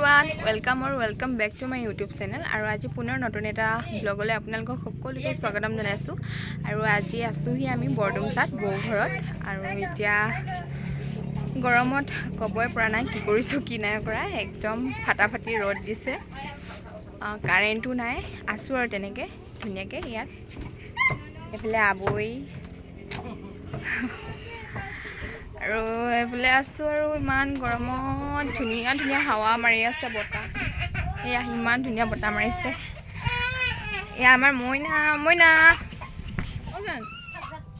everyone welcome back to my YouTube channel আৰু আজি পুনৰ নতুন এটা ব্লগলৈ আপোনালোকক সকলোকে স্বাগতম জনাইছোঁ আৰু আজি আছোঁহি আমি বৰডুমচাত বৌ ঘৰত আৰু এতিয়া গৰমত ক'বই পৰা নাই কি কৰিছোঁ কি নাই কৰা একদম ফাটাফাটি ৰ'দ দিছে কাৰেণ্টো নাই আছোঁ আৰু তেনেকৈ ধুনীয়াকৈ ইয়াত এইফালে আবৈ আৰু এইফালে আছোঁ আৰু ইমান গৰমত ধুনীয়া ধুনীয়া হাৱা মাৰি আছে বতাহ এয়া ইমান ধুনীয়া বতাহ মাৰিছে এয়া আমাৰ মইনা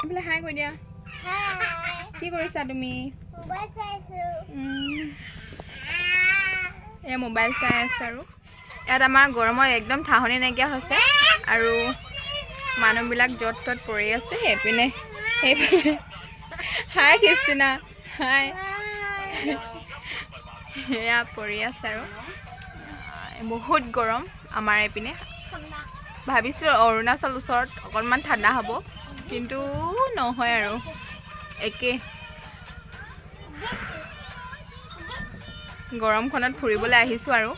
এইফালে হাই কৈ দিয়া কি কৰিছা তুমি এয়া মোবাইল চাই আছে আৰু ইয়াত আমাৰ গৰমত একদম ঠাহনি নাইকিয়া হৈছে আৰু মানুহবিলাক য'ত ত'ত পৰি আছে এইপিনে সেইপিনে হাই ক্ৰিষ্টিনা হাই সেয়া পৰি আছে আৰু বহুত গৰম আমাৰ এইপিনে ভাবিছোঁ অৰুণাচল ওচৰত অকণমান ঠাণ্ডা হ'ব কিন্তু নহয় আৰু একে গৰমখনত ফুৰিবলৈ আহিছোঁ আৰু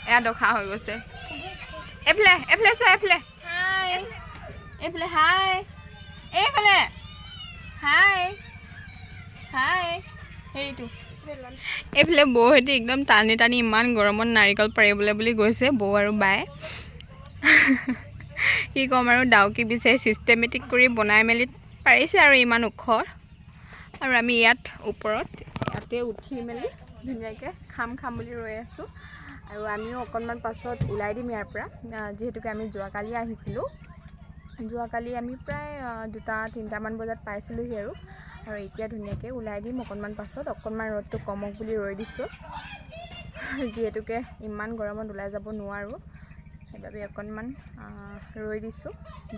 এয়া দখা হৈ গৈছে এইফালে চোৱা এইফালে হাই এইফালে হাই সেইটো এইফালে বৌহঁতে একদম টানি টানি ইমান গৰমত নাৰিকল পাৰিবলৈ বুলি গৈছে বৌ আৰু বায়ে কি ক'ম আৰু ডাউকি বিচাৰি ছিষ্টেমেটিক কৰি বনাই মেলি পাৰিছে আৰু ইমান ওখ আৰু আমি ইয়াত ওপৰত ইয়াতে উঠি মেলি ধুনীয়াকৈ খাম বুলি ৰৈ আছোঁ আৰু আমিও অকণমান পাছত ওলাই দিম ইয়াৰ পৰা যিহেতুকে আমি যোৱাকালি আহিছিলোঁ যোৱাকালি আমি প্ৰায় 2-3টামান বজাত পাইছিলোঁহি আৰু এতিয়া ধুনীয়াকৈ ওলাই দিম অকণমান পাছত অকণমান ৰ'দটো কমক বুলি ৰৈ দিছোঁ যিহেতুকে ইমান গৰমত ওলাই যাব নোৱাৰোঁ সেইবাবে অকণমান ৰৈ দিছোঁ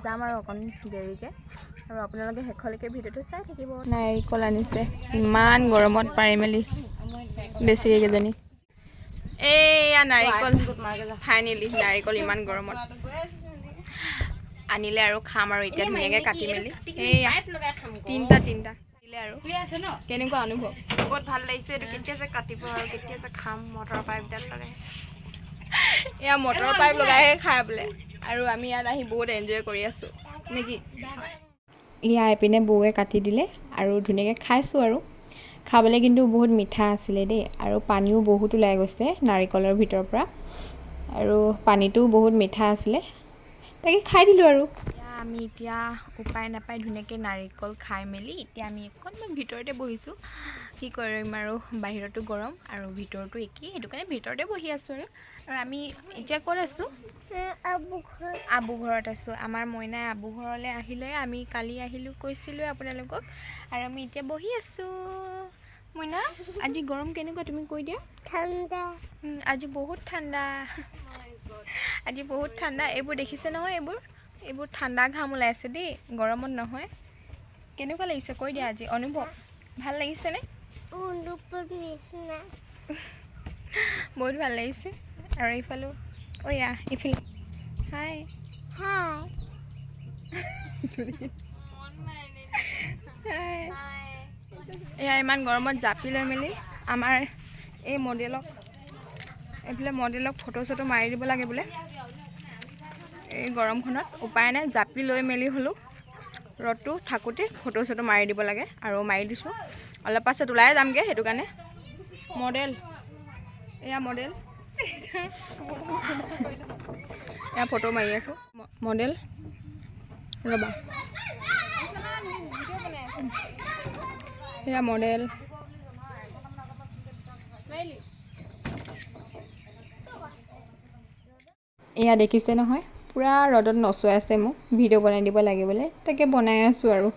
যাম আৰু অকণ দেৰিকৈ আৰু আপোনালোকে শেষলৈকে ভিডিঅ'টো চাই থাকিব নাৰিকল আনিছে ইমান গৰমত পাৰি মেলি বেছিকেইজনী এইয়া নাৰিকল ফাইনেলি নাৰিকল ইমান গৰমত আনিলে আৰু খাম আৰু এতিয়া ধুনীয়াকৈ কাটি মেলি এইয়া তিনিটা দিলে আৰু কেনেকুৱা অনুভৱ বহুত ভাল লাগিছে এইটো কেতিয়া যে কাটিব আৰু কেতিয়া যে খাম মটৰ পাইপডাল লগাই এয়া মটৰ পাইপ লগাইহে খাই বোলে আৰু আমি ইয়াত আহি বহুত এনজয় কৰি আছোঁ নেকি এয়া এইপিনে বৌৱে কাটি দিলে আৰু ধুনীয়াকৈ খাইছোঁ আৰু খাবলৈ কিন্তু বহুত মিঠা আছিলে দেই আৰু পানীও বহুত ওলাই গৈছে নাৰিকলৰ ভিতৰৰ পৰা আৰু পানীটোও বহুত মিঠা আছিলে তাকে খাই দিলোঁ আৰু আমি এতিয়া উপায় নাপাই ধুনীয়াকৈ নাৰিকল খাই মেলি এতিয়া আমি অকণমান ভিতৰতে বহিছোঁ কি কৰিম আৰু বাহিৰতো গৰম আৰু ভিতৰতো একেই সেইটো কাৰণে ভিতৰতে বহি আছোঁ আৰু আমি এতিয়া ক'ত আছোঁ আবু ঘৰত আছোঁ আমাৰ মইনাই আবু ঘৰলৈ আহিলে আমি কালি আহিলোঁ কৈছিলোঁ আপোনালোকক আৰু আমি এতিয়া বহি আছোঁ মইনা আজি গৰম কেনেকুৱা তুমি কৈ দিয়া ঠাণ্ডা আজি বহুত ঠাণ্ডা এইবোৰ দেখিছে নহয় এইবোৰ ঠাণ্ডা ঘাম ওলাইছে দেই গৰমত নহয় কেনেকুৱা লাগিছে কৈ দিয়া আজি অনুভৱ ভাল লাগিছেনে বহুত ভাল লাগিছে আৰু এইফালেও এইফালে হাই এয়া ইমান গৰমত জাপি লৈ মেলি আমাৰ এই মডেলক ফটো চটো মাৰি দিব লাগে বোলে এই গৰমখনত উপায় নাই জাপি লৈ মেলি হ'লেও ৰ'দটো থাকোঁতে ফটো চটো মাৰি দিব লাগে আৰু মাৰি দিছোঁ অলপ পাছত ওলাই যামগৈ সেইটো কাৰণে মডেল এয়া ফটো মাৰি আছোঁ মডেল ৰ'বা এয়া মডেল এয়া দেখিছে নহয় পূৰা ৰ'দত নচুৱাই আছে মোক ভিডিঅ' বনাই দিব লাগে বোলে তাকে বনাই আছোঁ আৰু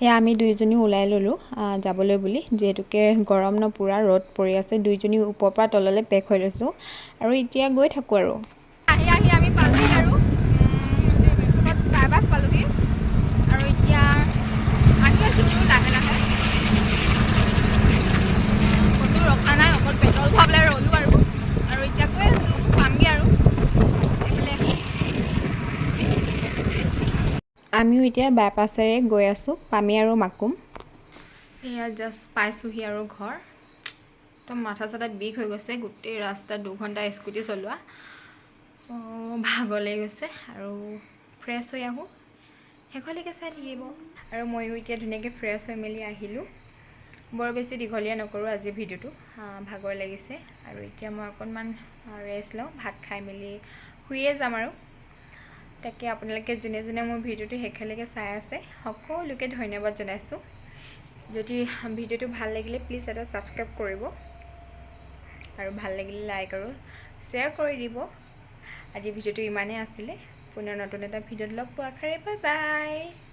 এয়া আমি দুইজনী ওলাই ল'লোঁ যাবলৈ বুলি যিহেতুকে গৰম ন পূৰা ৰ'দ পৰি আছে দুইজনী ওপৰৰ পৰা তললৈ পেক হৈ লৈছোঁ আৰু এতিয়া গৈ থাকোঁ আৰু আহি আমি পালোহি আৰু ড্ৰাইভাৰ পালোহি আৰু এতিয়া আহি আছোঁ লাহে ক'তো ৰখা নাই অকল পেট্ৰল ভৰাবলৈ ৰ'লোঁ আৰু এতিয়া গৈ আছোঁ পামগৈ আৰু আমিও এতিয়া বাইপাছেৰে গৈ আছোঁ পামি আৰু মাকুম এয়া জাষ্ট পাইছোঁহি আৰু ঘৰ একদম মাথা চাথা বিষ হৈ গৈছে গোটেই ৰাস্তা 2 ঘণ্টা স্কুটি চলোৱা ভাগৰ লাগি গৈছে আৰু ফ্ৰেছ হৈ আহোঁ শেষলৈকে চাই থাকিব আৰু ময়ো এতিয়া ধুনীয়াকৈ ফ্ৰেছ হৈ মেলি আহিলোঁ বৰ বেছি দীঘলীয়া নকৰোঁ আজি ভিডিঅ'টো ভাগৰ লাগিছে আৰু এতিয়া মই অকণমান ৰেষ্ট লওঁ ভাত খাই মেলি শুয়ে যাম আৰু তাকে আপোনালোকে যোনে যোনে মোৰ ভিডিঅ'টো শেষলৈকে চাই আছে সকলোকে ধন্যবাদ জনাইছোঁ যদি ভিডিঅ'টো ভাল লাগিলে প্লিজ এটা ছাবস্ক্ৰাইব কৰিব আৰু ভাল লাগিলে লাইক আৰু শ্বেয়াৰ কৰি দিব আজি ভিডিঅ'টো ইমানেই আছিলে পুনৰ নতুন এটা ভিডিঅ'ত লগ পোৱা আশাৰে বাই বাই